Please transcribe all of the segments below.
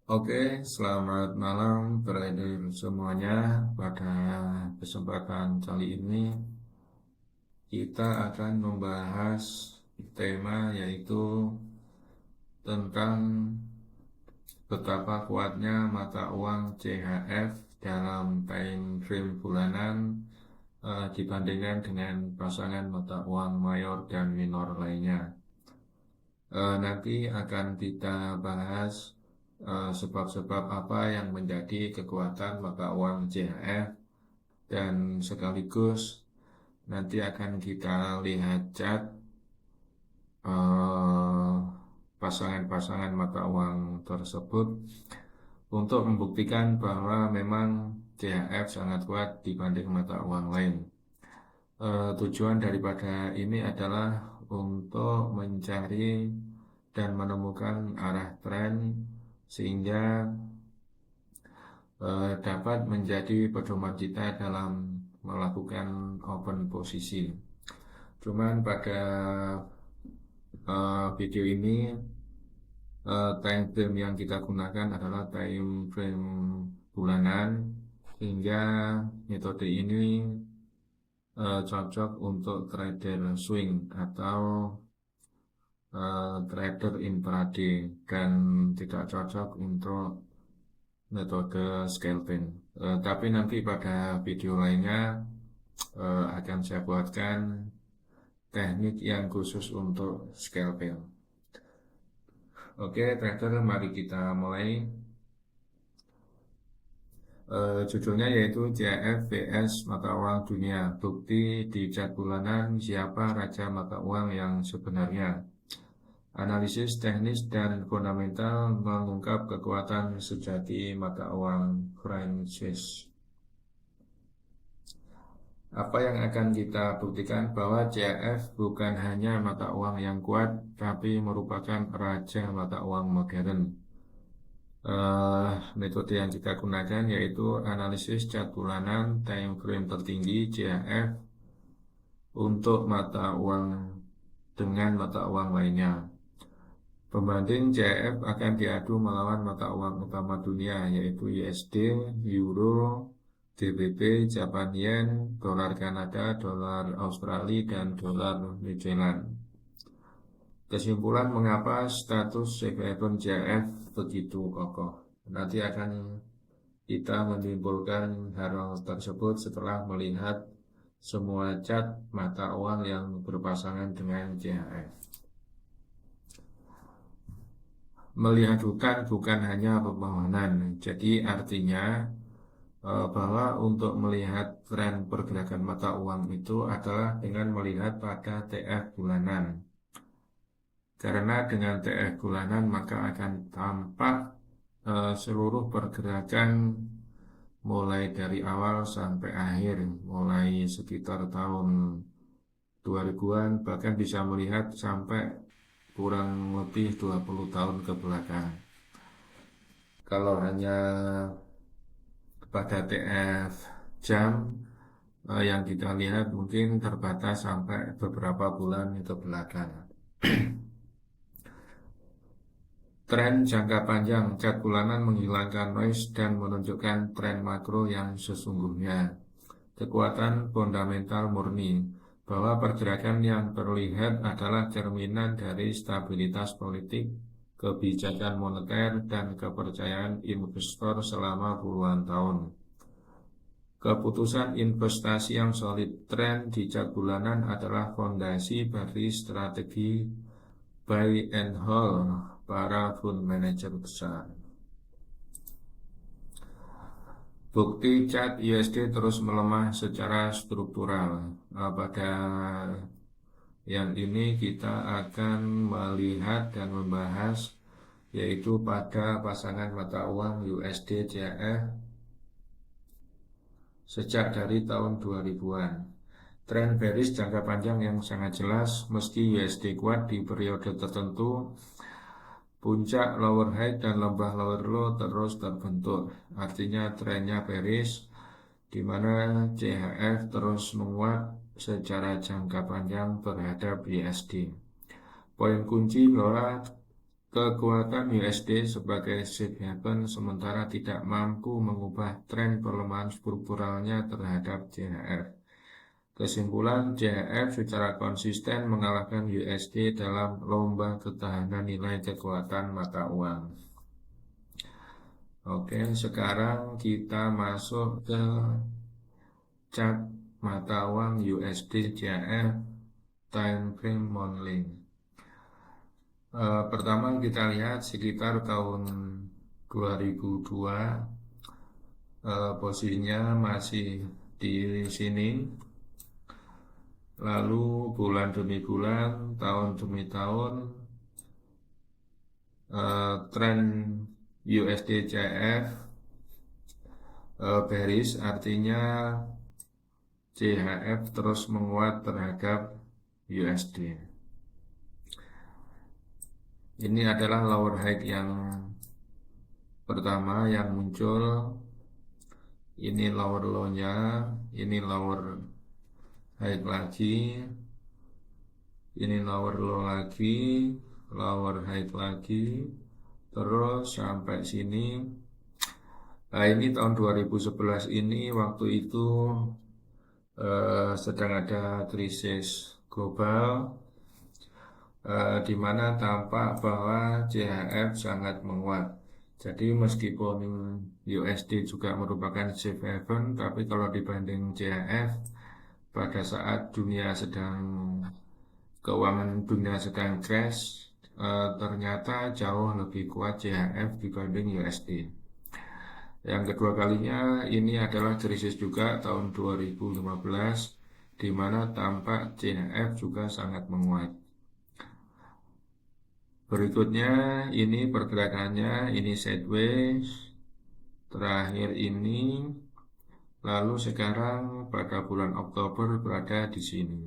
Oke, selamat malam trader semuanya. Pada kesempatan kali ini kita akan membahas tema yaitu tentang betapa kuatnya mata uang CHF dalam time frame bulanan dibandingkan dengan pasangan mata uang mayor dan minor lainnya. Nanti akan kita bahas sebab-sebab apa yang menjadi kekuatan mata uang CHF dan sekaligus nanti akan kita lihat chart eh, pasangan-pasangan mata uang tersebut untuk membuktikan bahwa memang CHF sangat kuat dibanding mata uang lain. Tujuan daripada ini adalah untuk mencari dan menemukan arah tren sehingga dapat menjadi pedoman kita dalam melakukan open posisi. Cuman pada video ini time frame yang kita gunakan adalah time frame bulanan sehingga metode ini cocok untuk trader swing atau trader intraday dan tidak cocok untuk metode scalping. Tapi nanti pada video lainnya akan saya buatkan teknik yang khusus untuk scalping. Oke, trader, mari kita mulai. Judulnya yaitu CHF vs mata uang dunia. Bukti di chart bulanan siapa raja mata uang yang sebenarnya. Analisis teknis dan fundamental mengungkap kekuatan sejati mata uang Francis. Apa yang akan kita buktikan bahwa CHF bukan hanya mata uang yang kuat, tapi merupakan raja mata uang modern. Metode yang kita gunakan yaitu analisis chart bulanan time frame tertinggi CHF untuk mata uang dengan mata uang lainnya. Pembanding CHF akan diadu melawan mata uang utama dunia yaitu USD, Euro, GBP, Japan Yen, dolar Kanada, dolar Australia, dan dolar New Zealand. Kesimpulan mengapa status safe haven CHF begitu kokoh. Nanti akan kita menyimpulkan hal tersebut setelah melihat semua chart mata uang yang berpasangan dengan CHF. Melihat hutan bukan hanya pepohonan, jadi artinya bahwa untuk melihat tren pergerakan mata uang itu adalah dengan melihat pada TF bulanan. Karena dengan TF bulanan maka akan tampak seluruh pergerakan mulai dari awal sampai akhir, mulai sekitar tahun 2000-an, bahkan bisa melihat sampai kurang lebih 20 tahun ke belakang. Kalau hanya pada TF jam yang kita lihat mungkin terbatas sampai beberapa bulan ke belakang. Tren jangka panjang chart bulanan menghilangkan noise dan menunjukkan tren makro yang sesungguhnya. Kekuatan fundamental murni bahwa pergerakan yang terlihat adalah cerminan dari stabilitas politik, kebijakan moneter, dan kepercayaan investor selama puluhan tahun. Keputusan investasi yang solid tren di chart bulanan adalah fondasi bagi strategi buy and hold para fund manager besar. Bukti chart USD terus melemah secara struktural. Pada yang ini kita akan melihat dan membahas yaitu pada pasangan mata uang USD CHF sejak dari tahun 2000-an. Tren bearish jangka panjang yang sangat jelas meski USD kuat di periode tertentu, puncak lower high dan lembah lower low terus terbentuk. Artinya trennya bearish di mana CHF terus menguat secara jangka panjang terhadap USD. Poin kunci bahwa kekuatan USD sebagai safe haven sementara tidak mampu mengubah tren pelemahan strukturalnya terhadap CHF. Kesimpulan, CHF secara konsisten mengalahkan USD dalam lomba ketahanan nilai kekuatan mata uang. Oke, sekarang kita masuk ke chart mata uang USD CHF time frame monthly. Pertama kita lihat sekitar tahun 2002, posisinya masih di sini. Lalu bulan demi bulan, tahun demi tahun, tren USD CHF bearish, artinya CHF terus menguat terhadap USD. Ini adalah lower high yang pertama yang muncul. Ini lower low-nya, ini lower high lagi, ini lower low lagi, lower high lagi, terus sampai sini. Nah, ini tahun 2011 ini waktu itu sedang ada krisis global, di mana tampak bahwa CHF sangat menguat. Jadi meskipun USD juga merupakan safe haven, tapi kalau dibanding CHF pada saat keuangan dunia sedang crash, ternyata jauh lebih kuat CHF dibanding USD. Yang kedua kalinya ini adalah krisis juga tahun 2015, di mana tampak CHF juga sangat menguat. Berikutnya ini pergerakannya, ini sideways, terakhir ini, lalu sekarang pada bulan Oktober berada di sini.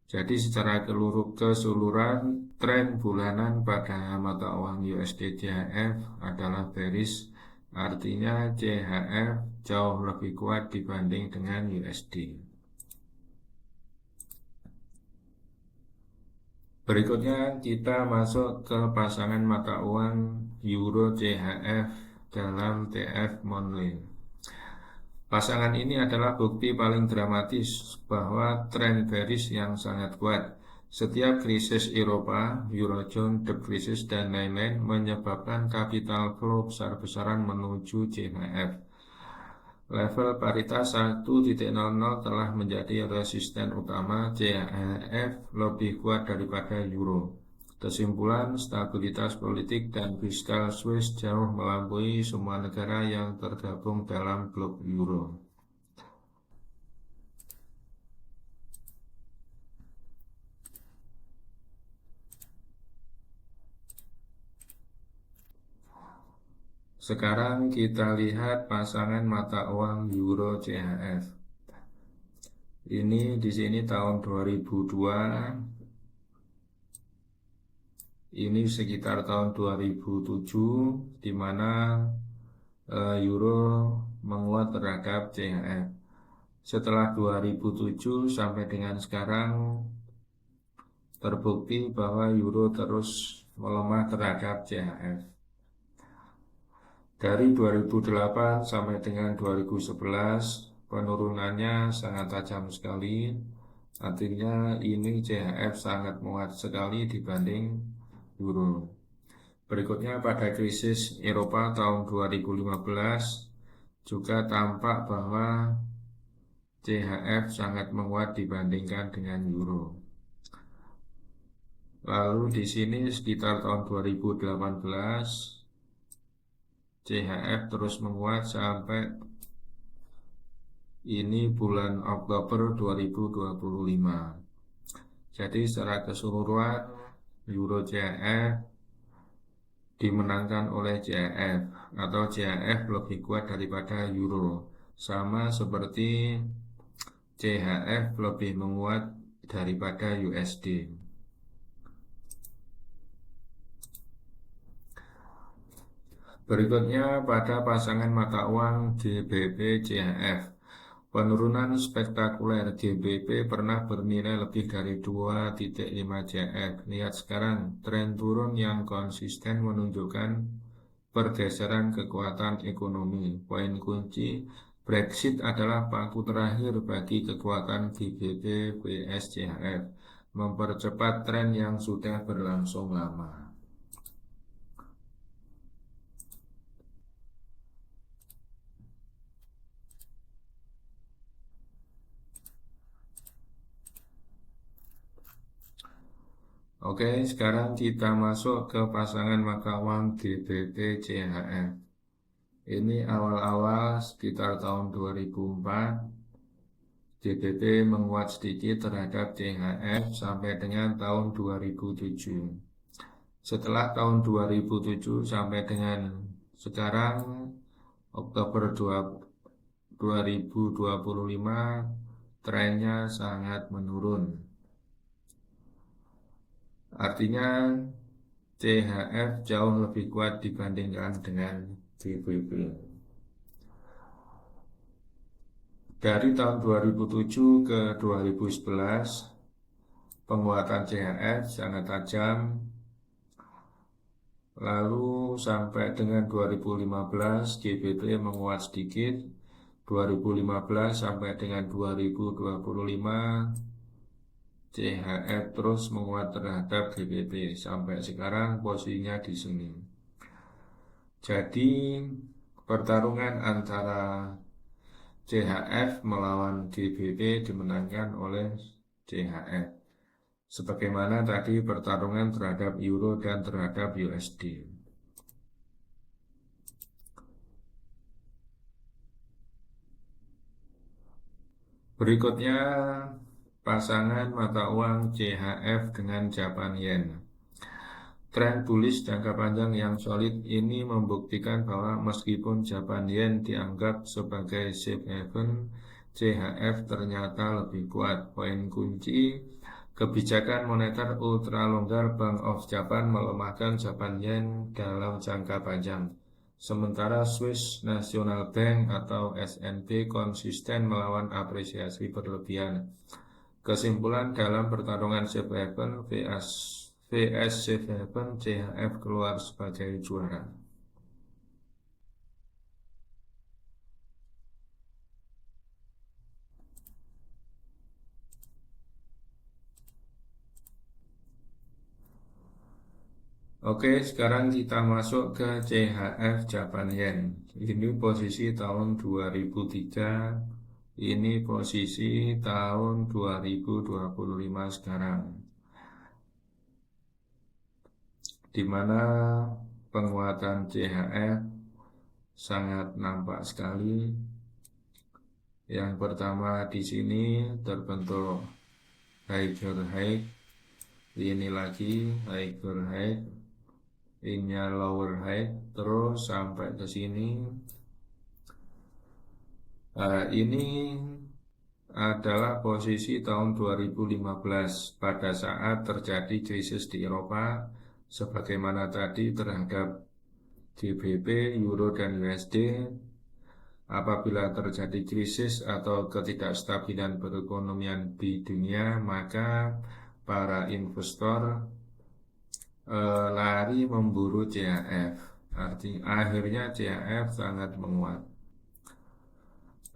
Jadi secara keseluruhan tren bulanan pada mata uang USD CHF adalah bearish, artinya CHF jauh lebih kuat dibanding dengan USD. Berikutnya kita masuk ke pasangan mata uang Euro CHF dalam TF monthly. Pasangan ini adalah bukti paling dramatis bahwa tren bearish yang sangat kuat. Setiap krisis Eropa, Eurozone, debt crisis, dan lain-lain menyebabkan capital flow besar-besaran menuju CHF. Level paritas 1.00 telah menjadi resisten utama. CHF lebih kuat daripada Euro. Kesimpulan, stabilitas politik dan fiskal Swiss jauh melampaui semua negara yang tergabung dalam klub Euro. Sekarang kita lihat pasangan mata uang Euro CHF. Ini di sini tahun 2002. Ini sekitar tahun 2007, di mana Euro menguat terhadap CHF. Setelah 2007 sampai dengan sekarang terbukti bahwa Euro terus melemah terhadap CHF. Dari 2008 sampai dengan 2011 penurunannya sangat tajam sekali. Artinya ini CHF sangat menguat sekali dibanding Euro. Berikutnya pada krisis Eropa tahun 2015 juga tampak bahwa CHF sangat menguat dibandingkan dengan Euro. Lalu di sini sekitar tahun 2018 CHF terus menguat sampai ini bulan Oktober 2025. Jadi secara keseluruhan Euro CHF dimenangkan oleh CHF atau CHF lebih kuat daripada Euro. Sama seperti CHF lebih menguat daripada USD. Berikutnya pada pasangan mata uang GBP CHF. Penurunan spektakuler GBP pernah bernilai lebih dari 2,5 CF. Lihat sekarang, tren turun yang konsisten menunjukkan pergeseran kekuatan ekonomi. Poin kunci, Brexit adalah paku terakhir bagi kekuatan GBP vs CHF, mempercepat tren yang sudah berlangsung lama. Oke, sekarang kita masuk ke pasangan mata uang GBP CHF. Ini awal-awal sekitar tahun 2004, GBP menguat sedikit terhadap CHF sampai dengan tahun 2007. Setelah tahun 2007 sampai dengan sekarang, Oktober 2025, trennya sangat menurun. Artinya CHF jauh lebih kuat dibandingkan dengan GBP. Dari tahun 2007 ke 2011, penguatan CHF sangat tajam. Lalu sampai dengan 2015, GBP menguat sedikit. 2015 sampai dengan 2025, CHF terus menguat terhadap GBP. Sampai sekarang posisinya di sini. Jadi pertarungan antara CHF melawan GBP dimenangkan oleh CHF. Sebagaimana tadi pertarungan terhadap Euro dan terhadap USD. Berikutnya pasangan mata uang CHF dengan Japan Yen. Tren bullish jangka panjang yang solid ini membuktikan bahwa meskipun Japan Yen dianggap sebagai safe haven, CHF ternyata lebih kuat. Poin kunci, kebijakan moneter ultra longgar Bank of Japan melemahkan Japan Yen dalam jangka panjang. Sementara Swiss National Bank atau SNB konsisten melawan apresiasi berlebihan. Kesimpulan dalam pertarungan safe haven vs safe haven, CHF keluar sebagai juara. Oke, sekarang kita masuk ke CHF Japan Yen. Ini posisi tahun 2003, ini posisi tahun 2025 sekarang. Di mana penguatan CHF sangat nampak sekali. Yang pertama di sini terbentuk higher high, ini lagi higher high, ini lower high, terus sampai ke sini. Ini adalah posisi tahun 2015 pada saat terjadi krisis di Eropa, sebagaimana tadi terhadap GBP, Euro, dan USD. Apabila terjadi krisis atau ketidakstabilan perekonomian di dunia, maka para investor lari memburu CHF. Artinya akhirnya CHF sangat menguat.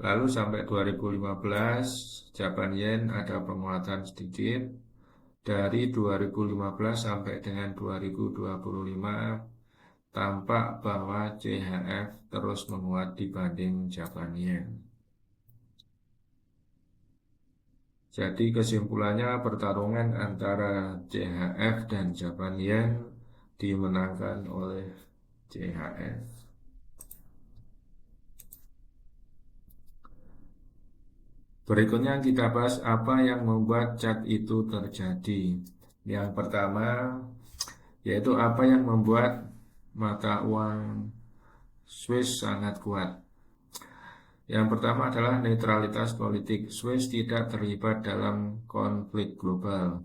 Lalu sampai 2015, Japan Yen ada penguatan sedikit. Dari 2015 sampai dengan 2025, tampak bahwa CHF terus menguat dibanding Japan Yen. Jadi kesimpulannya pertarungan antara CHF dan Japan Yen dimenangkan oleh CHF. Berikutnya kita bahas apa yang membuat chart itu terjadi. Yang pertama, yaitu apa yang membuat mata uang Swiss sangat kuat. Yang pertama adalah netralitas politik. Swiss tidak terlibat dalam konflik global.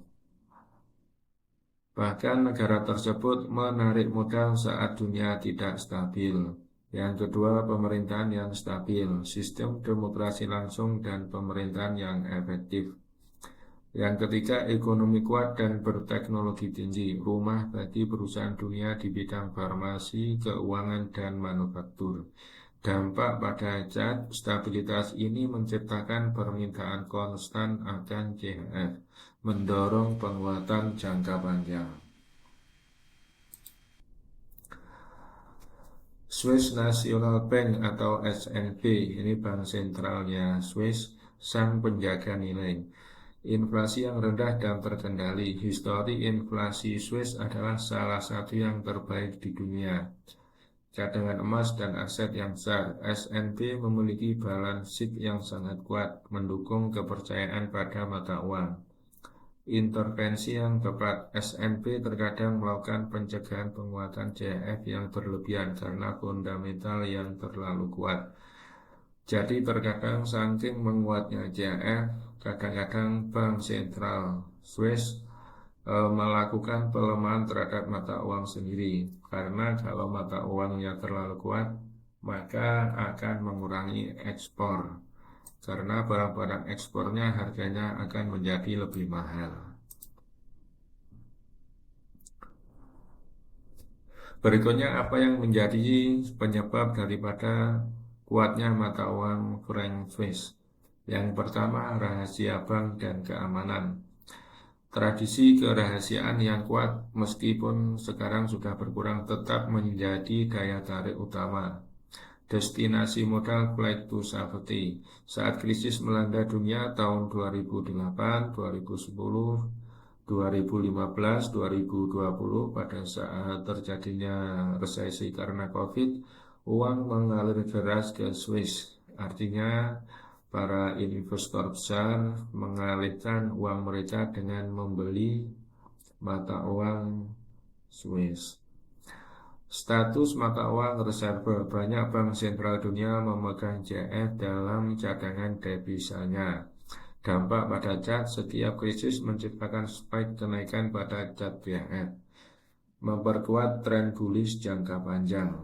Bahkan negara tersebut menarik modal saat dunia tidak stabil. Yang kedua, pemerintahan yang stabil, sistem demokrasi langsung dan pemerintahan yang efektif. Yang ketiga, ekonomi kuat dan berteknologi tinggi, rumah bagi perusahaan dunia di bidang farmasi, keuangan, dan manufaktur. Dampak pada CAD, stabilitas ini menciptakan permintaan konstan akan CHF, mendorong penguatan jangka panjang. Swiss National Bank atau SNB, ini bank sentralnya Swiss, sang penjaga nilai. Inflasi yang rendah dan terkendali. Histori inflasi Swiss adalah salah satu yang terbaik di dunia. Cadangan emas dan aset yang besar. SNB memiliki balance sheet yang sangat kuat, mendukung kepercayaan pada mata uang. Intervensi yang tepat. SNB terkadang melakukan pencegahan penguatan CHF yang berlebihan karena fundamental yang terlalu kuat. Jadi terkadang saking menguatnya CHF, kadang-kadang Bank Sentral Swiss melakukan pelemahan terhadap mata uang sendiri. Karena kalau mata uangnya terlalu kuat, maka akan mengurangi ekspor. Karena barang-barang ekspornya harganya akan menjadi lebih mahal. Berikutnya, apa yang menjadi penyebab daripada kuatnya mata uang franc Swiss? Yang pertama, rahasia bank dan keamanan. Tradisi kerahasiaan yang kuat meskipun sekarang sudah berkurang tetap menjadi daya tarik utama. Destinasi modal flight to safety. Saat krisis melanda dunia tahun 2008, 2010, 2015, 2020 pada saat terjadinya resesi karena Covid, uang mengalir deras ke Swiss. Artinya para investor besar mengalihkan uang mereka dengan membeli mata uang Swiss. Status mata uang reserve. Banyak bank sentral dunia memegang CHF dalam cadangan devisanya. Dampak pada CAD, setiap krisis menciptakan spike kenaikan pada CAD CHF, memperkuat tren bullish jangka panjang.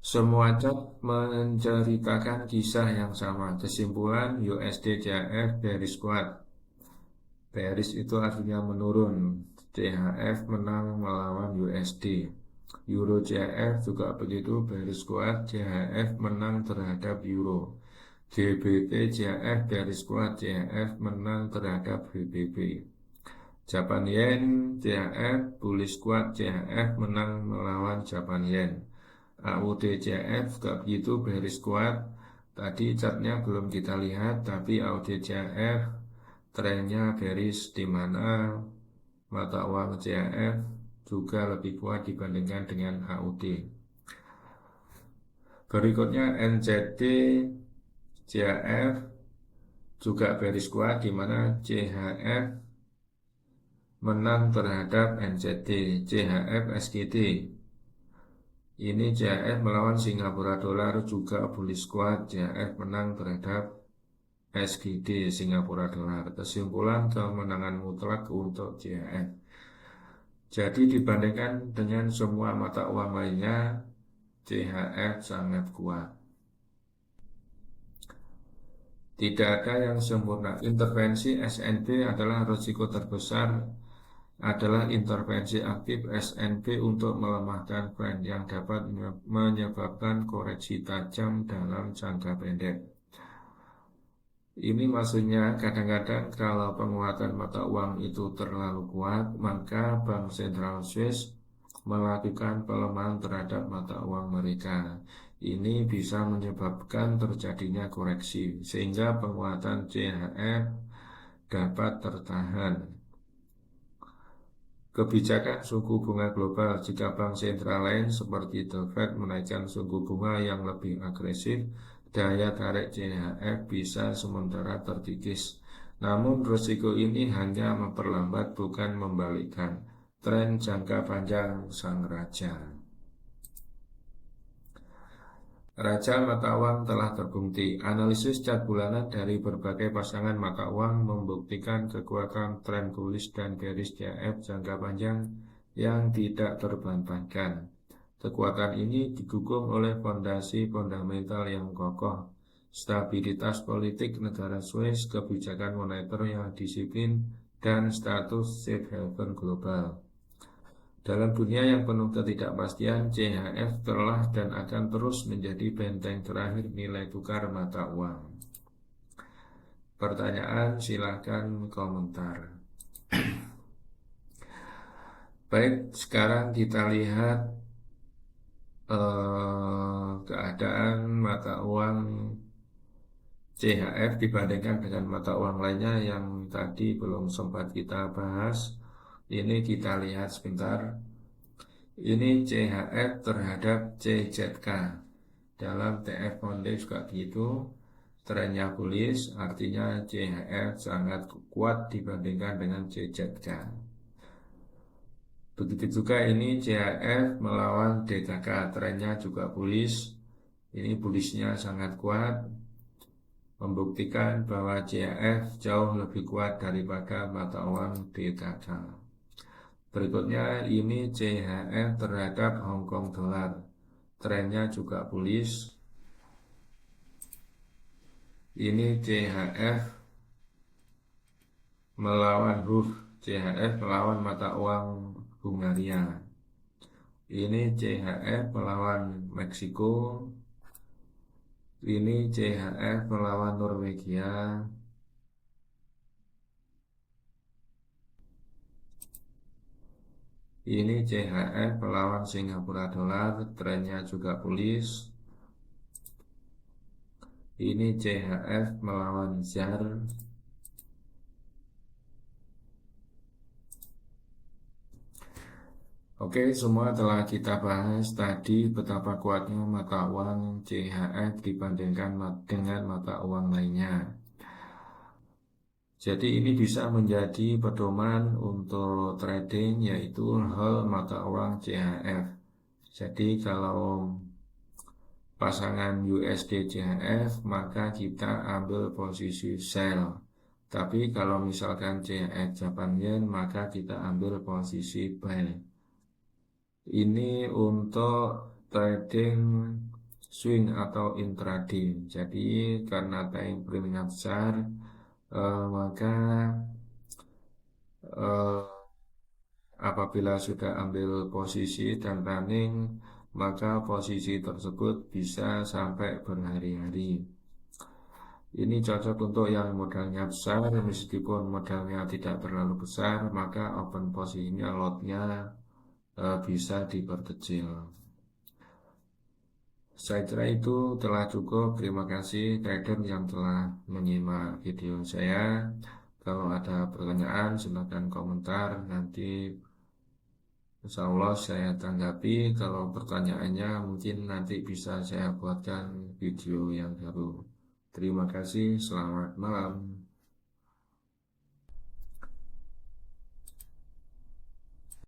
Semua CAD menceritakan kisah yang sama. Kesimpulan, USD CHF bearish kuat. Bearish itu artinya menurun. CHF menang melawan USD. Euro CHF juga begitu bearish kuat. CHF menang terhadap Euro. GBP CHF bearish kuat. CHF menang terhadap GBP. Japan Yen CHF bullish kuat. CHF menang melawan Japan Yen. AUD CHF juga begitu bearish kuat. Tadi chartnya belum kita lihat, tapi AUD CHF trennya bearish, di mana mata uang CHF juga lebih kuat dibandingkan dengan AUD. Berikutnya NZD CHF juga bearish kuat, di mana CHF menang terhadap NZD. CHF SGD, ini CHF melawan Singapura dolar juga bullish kuat. CHF menang terhadap SGD Singapura dolar. Kesimpulan, kemenangan mutlak untuk CHF. Jadi dibandingkan dengan semua mata uang lainnya, CHF sangat kuat. Tidak ada yang sempurna. Intervensi SNB adalah risiko terbesar, adalah intervensi aktif SNB untuk melemahkan franc yang dapat menyebabkan koreksi tajam dalam jangka pendek. Ini maksudnya kadang-kadang kalau penguatan mata uang itu terlalu kuat, maka Bank Sentral Swiss melakukan pelemahan terhadap mata uang mereka. Ini bisa menyebabkan terjadinya koreksi, sehingga penguatan CHF dapat tertahan. Kebijakan suku bunga global. Jika bank sentral lain seperti The Fed menaikkan suku bunga yang lebih agresif, daya tarik CHF bisa sementara terkikis. Namun risiko ini hanya memperlambat, bukan membalikkan tren jangka panjang sang raja. Raja mata uang telah terbukti. Analisis cat bulanan dari berbagai pasangan mata uang membuktikan kekuatan tren bullish dan bearish CHF jangka panjang yang tidak terbantahkan. Kekuatan ini didukung oleh fondasi fundamental yang kokoh, stabilitas politik negara Swiss, kebijakan moneter yang disiplin, dan status safe haven global. Dalam dunia yang penuh ketidakpastian, CHF telah dan akan terus menjadi benteng terakhir nilai tukar mata uang. Pertanyaan, silakan komentar. Baik, sekarang kita lihat keadaan mata uang CHF dibandingkan dengan mata uang lainnya yang tadi belum sempat kita bahas. Ini kita lihat sebentar. Ini CHF terhadap CZK. Dalam TF Monday juga gitu. Trennya bullish, artinya CHF sangat kuat dibandingkan dengan CZK. Begitu juga ini CHF melawan DKK, trennya juga bullish. Ini bullishnya sangat kuat, membuktikan bahwa CHF jauh lebih kuat daripada mata uang DKK. Berikutnya ini CHF terhadap Hong Kong Dollar, trennya juga bullish. Ini CHF melawan HUF, CHF melawan mata uang Hungaria. Ini CHF melawan Meksiko. Ini CHF melawan Norwegia. Ini CHF melawan Singapura dolar, trennya juga bullish. Ini CHF melawan ZAR. Oke, semua telah kita bahas tadi betapa kuatnya mata uang CHF dibandingkan dengan mata uang lainnya. Jadi ini bisa menjadi pedoman untuk trading, yaitu hal mata uang CHF. Jadi kalau pasangan USD CHF, maka kita ambil posisi sell. Tapi kalau misalkan CHF Japan Yen, maka kita ambil posisi buy. Ini untuk trading swing atau intraday. Jadi karena time frame-nya besar, maka apabila sudah ambil posisi dan running, maka posisi tersebut bisa sampai berhari-hari. Ini cocok untuk yang modalnya besar, meskipun modalnya tidak terlalu besar, maka open posisinya, lotnya bisa diperkecil. Saya kira itu telah cukup. Terima kasih trader yang telah menyimak video saya. Kalau ada pertanyaan silakan komentar, nanti insya Allah saya tanggapi. Kalau pertanyaannya mungkin nanti bisa saya buatkan video yang baru. Terima kasih, selamat malam.